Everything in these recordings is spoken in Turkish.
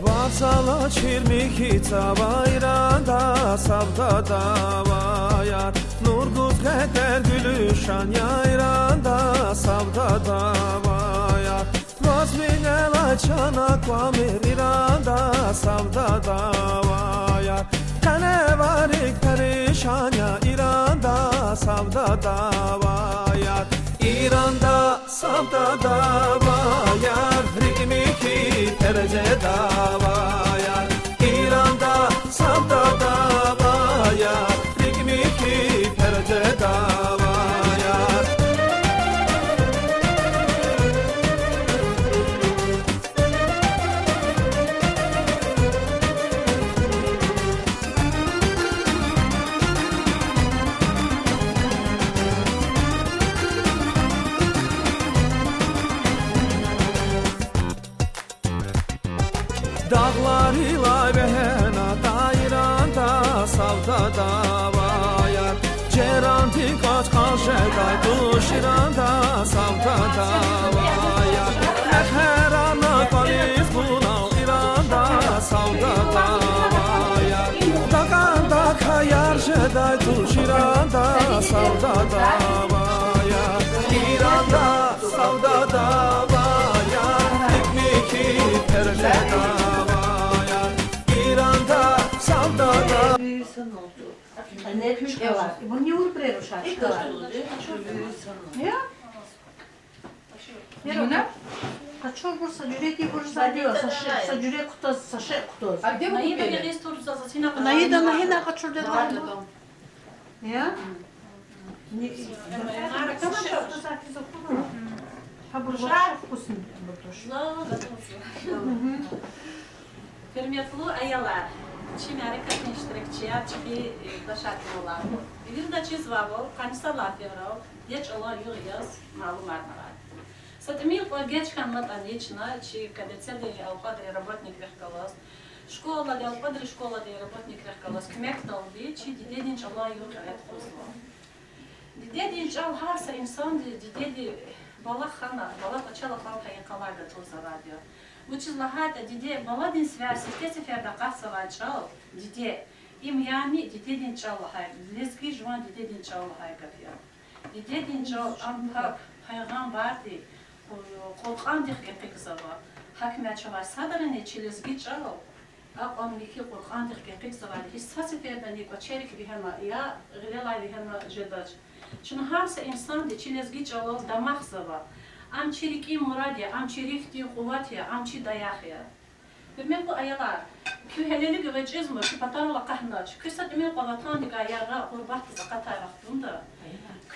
Varsala çirmikica bayranda savdada vayar Nurguz geder gülüşan yayranda savdada vayar Vazminela çanak vamir iranda savdada vayar Tene varik perişan ya İranda savdada vayar İranda savdada vayar Rikmiki derecede vayar İranda savdada vayar Rikmiki derecede vayar Dağlar ilay behena dairanda savdada vayar Ceranti kaç kalşeday duşiranda savdada vayar Mekherana kaliz bunal iranda savdada vayar Dağanda kayar jeday duşiranda savdada vayar İranda savdada vayar Dikmiki perjeda Büyüsün oldu. Ne küçük var. Bu niye vurduruyor o şarkılar? Ya? Ne? Kaçıyor bursa cüreti bursa diyor. Sa cüret kutası, saşa kutası. A gdje mogu bili? Nahi da nahi na kaçıyor dedi. Ya? Ha bu şarkı kusun. Hürmetli ayalar, Çin harekatın iştirakçıya çıkı taşatıyorlar. Bir de çiz var bu, kanısa lafıyor, geç olan yürüyoruz, malumatlar var. Satımil o geç kanmatan içine, çi kadetseli alpadri работник вехкалас, школа де алпадри школа де работник вехкалас, кмек талби, çi didedinç Allah yürüyor kuzlu. Didedinç al harsa insan didedi balak xana, balak açala xalqa yakalarda tuzla radyo. Учила хата диде баладин связь, если ферда касова чал, диде им ями диде дин чал хай, лески жван диде дин чал хай кафя. Диде дин чал ампак хайган барди, колхан дих кексава. Hakme çava sadarane çilezgi çal. Aqam miki колхан dih keksava. Hissasi ferda ni koçerik bihema ya grilay bihema jedaç. Çünkü harsa insan de çilezgi çal damakzava. Am çiriki muradiye, am çirikti kuvvetiye, am çi dayahiye. Bilmem bu ayalar, kü heleli güveciz mi, kü patarla kahnaç, kü sadimel qavatan diga yaga qurbat zakata vaxtunda.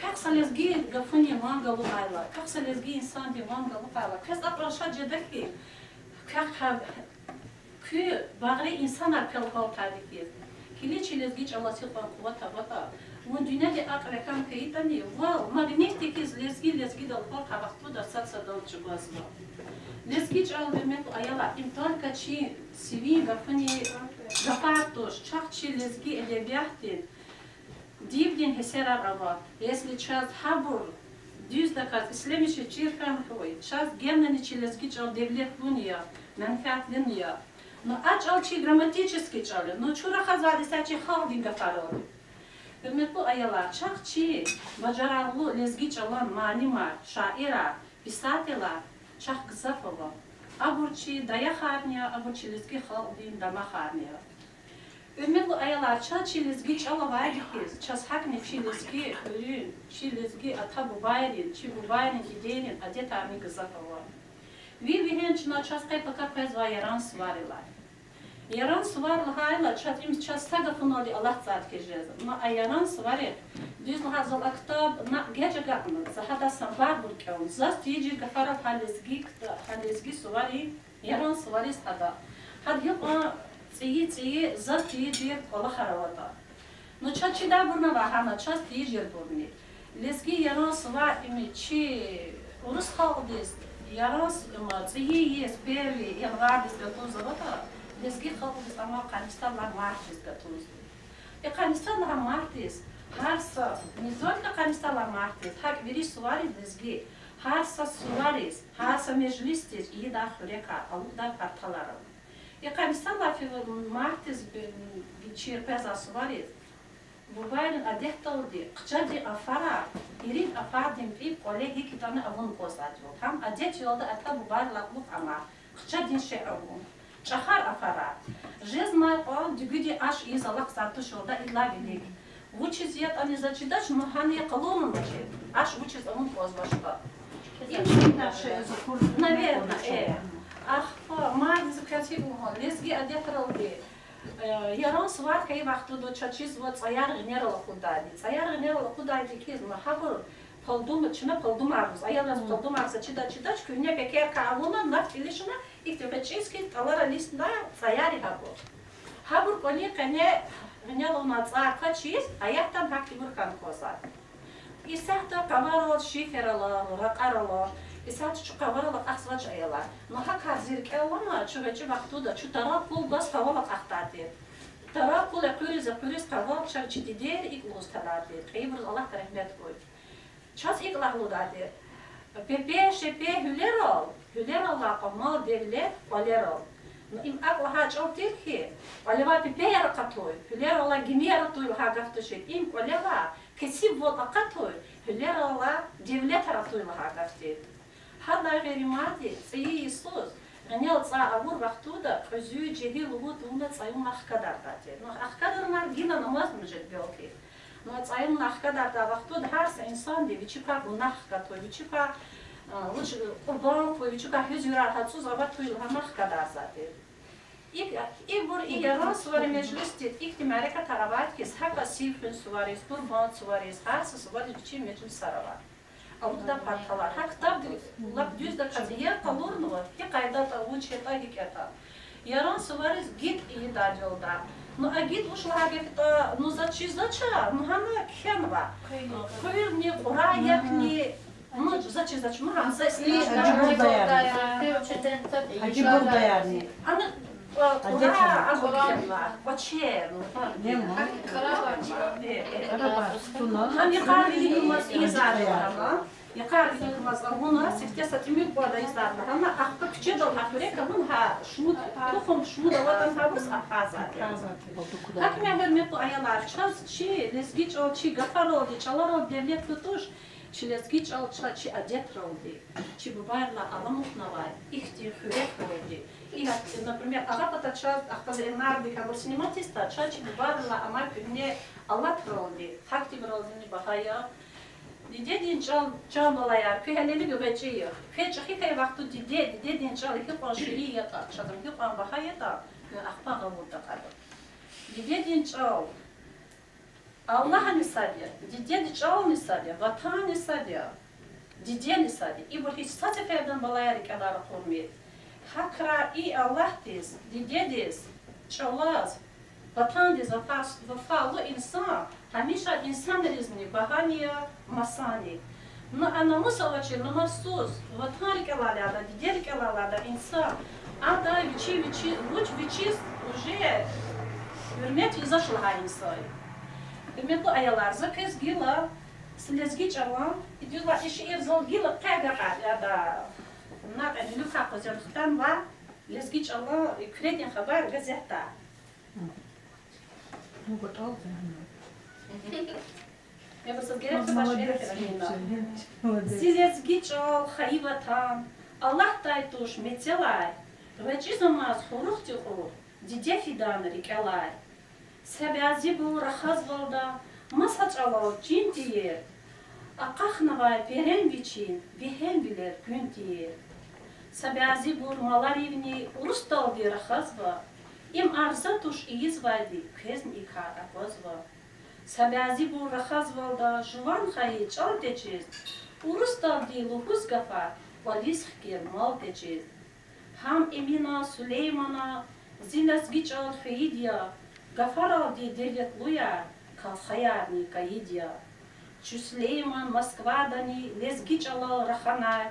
Kaksa lezgi gafuni mangalı qayla, kaksa lezgi insan di mangalı qayla. Kes apraşa cedeki, kü bağri insanlar pelhal tarifi. Kili çi lezgi çalası kuvveta vata. Вон дюняли акрекам каитани, вау, магнитики лезги дал пол кавахту да саца дал чугазма. Лезги чал вемет аяла, им только чи сиви гафани гафартош, чах чи лезги элебяхтин, дивдин хесера рава, если час хабур, düz dakat, İslamişi çirkan koy, час геннани чи лезги чал девлет луния, манфиат луния. Но ач ал чи грамматически чали, но чура хазади сачи халдин гафароли. Hürmetli ayalar, çakçı, bacararlı lezgi çalan manimar, şaira, pisatelar, çak kızafova. Aburçi daya harniya, aburçi lezgi khaldin dama harniya. Hürmetli ayalar, çakçı lezgi çalavaydikiz, ças hakne çi lezgi ürün, çi lezgi ata bubayrin, çi bubayrin gidenin adet armi kızafova. Vihençna ças kaypaka pezva yaran svarilar. Yaran svarlı hayla çatrim ças tagafınoli Allah zat kejez. Ma ayaran svarı düz hazal aktab na gece gakmı. Zahada sambar burkavun. Zas tici gafara halezgi svarı yaran svarı sada. Had yok tsiyi zas tici Allah haravata. No çatçı da burna vahana ças tici burni. Lezgi yaran svar imi çi Rus haldiz yaran tsiyi yes pervi yalgardis gatuzavata. Lezgi haldiz ama kanistanlar martiz gatuz. Kanistanlar martiz. Harsa nizolka kanistanlar martiz. Hak veri suvari lezgi. Harsa suvaris, harsa meclistir iyi da hüreka, alık da partalarım. İqamistan lafı martez çirpeza suvarız. Bu bayrın adet oldu. Qıçadı afara, irin afardım bir kole iki tane avun kozadı. Tam adet yolda ata bu bayr lakluk ama qıçadın şey avun. Çahar afara. Jezmay o dügüdi aş izalak sartış yolda illa bilik. Vuçiz yat ani zaçidaş muhaniye kalonun başı. Aş vuçiz avun koz başka. Наверное, ах, мать закатил его, лезги одетал бы. Ярон сват кай вахту до чачиз вот цаяр генерал худали. Цаяр генерал худали киз махабур полдум чина полдум арз. Аялас полдум арз чидач күйне пекер кавуна нат филишна иктебечиски талара листна цаяри хабур. Хабур коли кане генерал на цака чиз аяктан хактибур кан козат. İsahta kavarol şiferala, rakarala, isahta şu kavarala asvaç ayala. Noha kazir kelama çöğeci vaktuda şu tarakul bas kavala aktadir. Tarakul akuriz kaval çarçı dider ikluz taladir. Kayıbrız Allah rahmet koy. Çaz iklahludadir. Pepe şepe hülerol laqamal devlet valerol. İm akla çal der ki, valeva pepe yarakatoy, hülerola gimi yaratoy hagaftışet. İm valeva Kesib volaqatoy, hülerola devlet aratoy hagaftet. Hada verimadi, tsayi Isus, ganel tsa avur vaktuda, közü cedi lugut umda tsayun ahkadar datir. No ahkadarlar gina namaz müjdet belki. No tsayun ahkadar da vaktuda harsa insan de viçipa gunah katoy, viçipa kurban koy, viçipa hüzürat hatsuz avatoy hamah kadar zatir. İlk bur yaran suvari meclistir. İlk Amerika taravat ki haka sifrin suvariz, kurban suvariz, harsa suvari için meclis saravat. Avukda partalar. Hak tabdir, lap düzde kaziye kalur mu? Hi kaydata, uçeta, hiketa. Yaran suvariz git iyi da yolda. No a git ушла гефта, ну зача, ну хана кенва. Koyur ni oraya ni ну зача, ну хана Hacı burada yani. Ana Kura, agorla, vaçero. Ne mi? Karabağ, Tuna. Ham yakar yılmaz izarlar. Yakar yılmaz bunlar sifte satımı bu arada izarlar. Ama akta küçük de hakire kabun ha şunu tohum şunu da vatan habus afazat. Hakme hürmetli ayalar çaz çi lezgiç ol çi gafar oldu çalar ol devlet tutuş. Çi lezgiç ol çi adet oldu. Çi bu bayla alamut navay. İhti hürek oldu. И, например, агапата час, ахтазенарди, кабар синематиста, чачи бубарла, амай пивне Аллах ролди, хакти бролдини бахая. Диде динчал чамалаяр, күйелели гүбечиyo. Күйечи хикай вақту диде динчал хипан шири ята, чадам хипан бахаята, ахпаға вурда қадар. Диде динчал Аллаха не садя, диде динчал не садя, ватан не садя, диде не садя. И вот хич сати фердан балаяри кадара құрмет. Hakra i Allah diz, didediz, çalaz, vatan diz, vefalı insan, hamişa insan rizmi, bahaniya, masani. Anamız avaçı, namarsuz, vatan kelalada, dider kelalada insan, ada viçi, vuç viçiz, уже hürmet izaşlaha insan. Hürmetli ayalar, zakez gila, silezgi çalan, diyorlar işi erzal gila, kaygakat ya da Bunlar ödülü kapıcılıktan var. Lezgiç Allah küredin haber gazete. Bu kadar oldu. Ya bu gerekli başka bir Siz lezgiç ol, hayvatan. Allah taytuş metelay. Vecizamaz huruk tihur. Dide fidan rikelay. Sebeazi bu rahaz valda. Masaç alav cin diyer. Akaknavay peren biçin. Bihen bilir gün diyer. Sabiazi bur malar evini urustal diye rahazva. İm arza tuş iyiz valdi, kezm ikha akvazva. Sabiazi bur rahazvalda juvan khayi çal teçiz. Urustal diye luhuz gafa, valiz hkir mal teçiz. Ham Emina Süleymana, zilas giç al feyidya, gafar al diye devlet luya, kal khayarni kayidya. Çü Süleyman Moskvadani, lez giç al rahanay,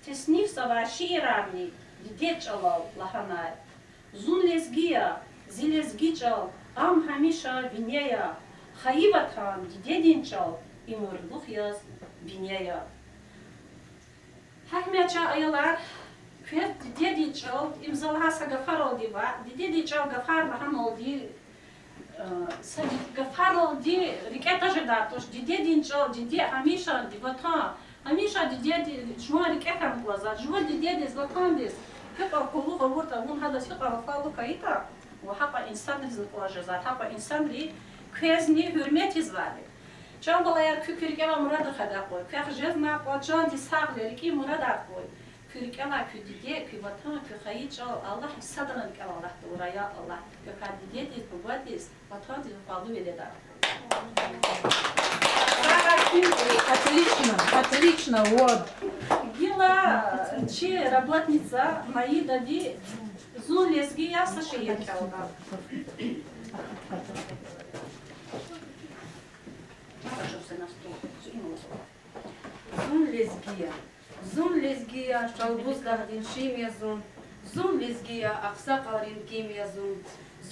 Tesnif sava şiirarni, dideç alal lahanay. Zun lezgiya, zilezgi çal, am hamişa vinyaya. Hayivatan didedin çal, imurluh yaz vinyaya. Hakmeça ayalar, kuyat didedin дичал, им залгаса гафар олдива, диде дичал гафар бахам олди, гафар олди, рикета жедатош, диде дичал, диде хамиша дивата, хамиша диде жуа рикета мглаза, жуа диде дис ватандис, фиqa kulu favorta, un hada fiqa rafalu kayita, ve hapa insan rizin olacağız, hapa insan ri kvezni hürmet izvali. Can balaya kükürke ve murad khada koy, kajez ma qocan di sağleri ki murad koy. Kürkela küdiye küvatan kühayiç Allah sadran ki Allah oraya Allah kühadiye di kubadis vatan di falu veleda. Отлично, вот. Гила чи работница мои дади зун лезги я сашия калда. Зун лезгия, шалбуз дагдин шимия зун лезгия, ақсақалрин кимия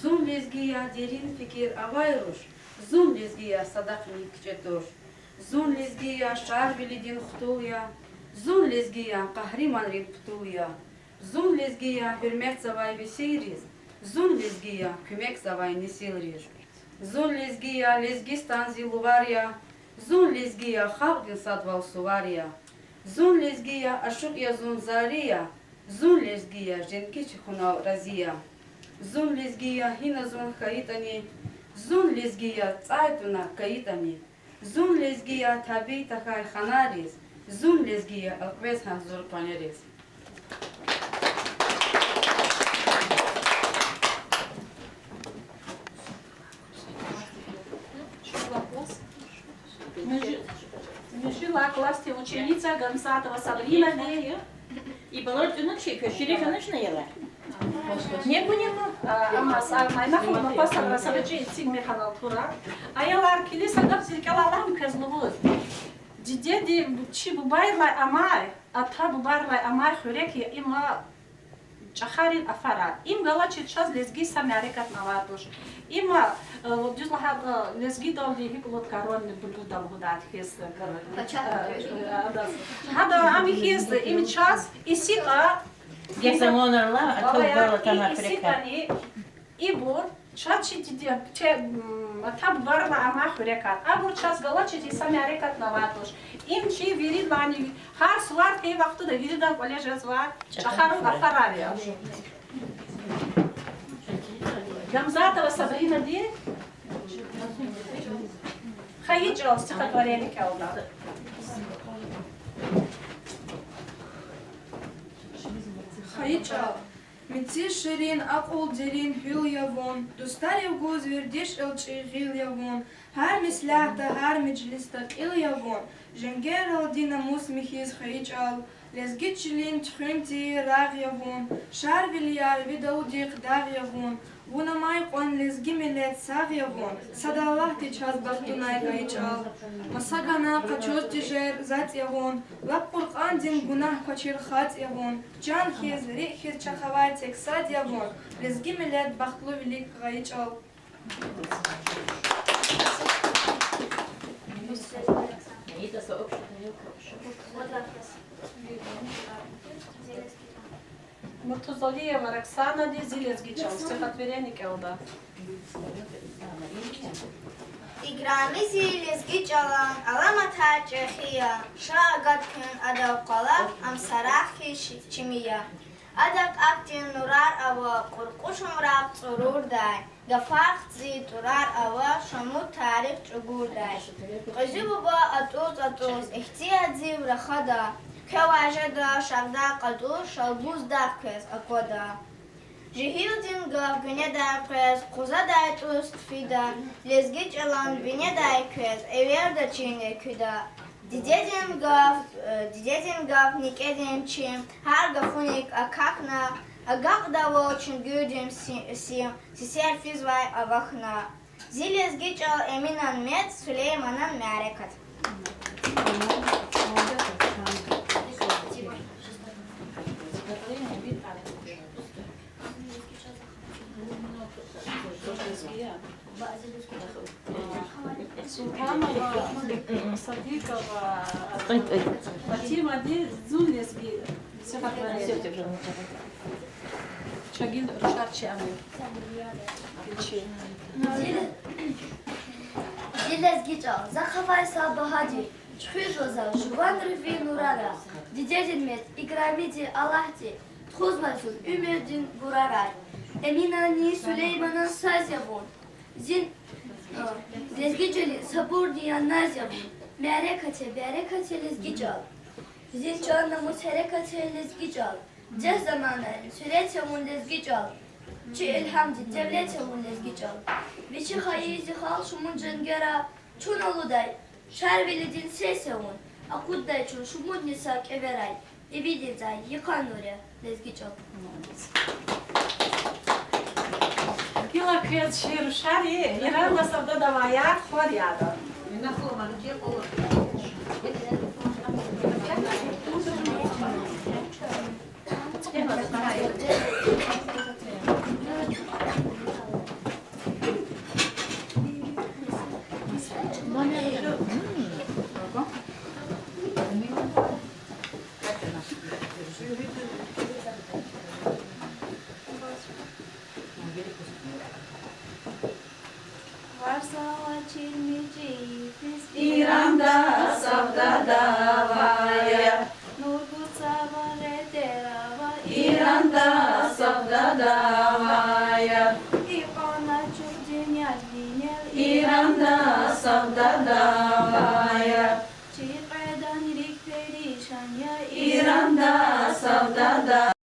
зун лезгия, дерин фикир авайруш, зун лезгия, садақник четуш, зун лезгия, шарвилидин хтуя, зун лезгия, қахриманрин птуя, зун лезгия, hürmet zavay vesiriz, зун лезгия, kümek zavay nesilriz, зун лезгия, лезгистан зилувария, зун лезгия, халдин садвал сувария, зун лезгия, ашук я зун зария, зун лезгия, женки чихунал разия, зун лезгия, хина зун хаитани, зун лезгия, цайтуна каитани, зун лезгия, таби тахай ханариз, зун лезгия, алквез ханзур панериз. Мы жила классе ученица Гамсатова Сабрина Нея. И было ночи, шериф ночная ела. Не будем. Ama aynı pasara sadece için mi kanal tura. Ayalar kilise de zirkalarım kızlığı. Ciddi de çi bu bayla amay, ata bu bayla amay hüreki ima çaharin afara. İm galaçı çaz lezgi samarikat navadoş. İma düzlah lezgi daldi hikulot karon buldu dalgudat his. Hada ami his im çaz isika Я замонерла, а то было там Африка. Ибур чачи диди таб варла ама хурекат. Абур час галачи ди сами арекат наватош. Им чи верид лани хар свар кей вақту да виридан коллежа звар. Чахару афарария. Гамзатова Сабрина ди хайич ол стихотворение калда. Хайчал. Митси ширин акул дерин хюл явон. Дустарев гуз вердиш элчи гил явон. Хар мислята, хар миджлистат ил явон. Женгер алдина мус михиз хайчал. Лезгит чилин тхримти раг явон. Шар вильяр видаудик даг явон. Вунамай кон лезги милет саг явон. Садаллах ти час бахтунай хайчал. Масагана качоз тижер зат явон. Лап Qur'an din gunah kachir khat явон. Can хиз рихиз чахавай тексад явон. Лезги милет бахтлу велик хайчал. Муртузалиева Роксана ди зилезги чал стихотворение калда. Играмизи лезги чалан, аламата чехия, шагаткин адав қалаб, амсарахи чимия. Адак актин нурар ава, куркушум раб цурурдай, гафах зи турар ава, шамут тарих чугурдай. Qazi baba atuz, ihtiyaji vrahada, kevajada, shavda qadu, shalbuz dafkes akoda. Жихилдин гав гүне дайкез, куза дайтус фида, лезгич алан бине дайкез, эверда чине күда. Дидедин гав никедин чим, хар гафуник акакна, агак даво чингюдим сим, сисер физвай авахна. Зилезгич ал эминан мед, Сулейманан мярекат. Султанова, Садикова, Фатима ди зун лезги стихотворение. Çagil rüşar çamı. Dilezgi çal, zakhavay sabahadi, çıkış ozal, şuvan rıfi nurara, dicecilmet, ikramiti Allah'ti, tuzmasın, ümidin buraray. Eminani Süleyman'ın saz yapın, lezgiceli sabur diyen naz yapın, berekate lezgi çal. Zin çağınamız harekate lezgi çal, cez zamanı, süreç yamun lezgi çal. Çi elhamdi devlet yamun lezgi çal. Viçi hayizi hal şumun cengera, çun oluday, şervelidin ses yamun, akudday çun şumun nisak everay, evidin zay, yıkan nure lezgi çal. Gila kıyat şehir şari, İran masada davaya var ya da. İran'da savda davaya, İran'da savda davaya, İran'da savda davaya, İran'da savda davaya.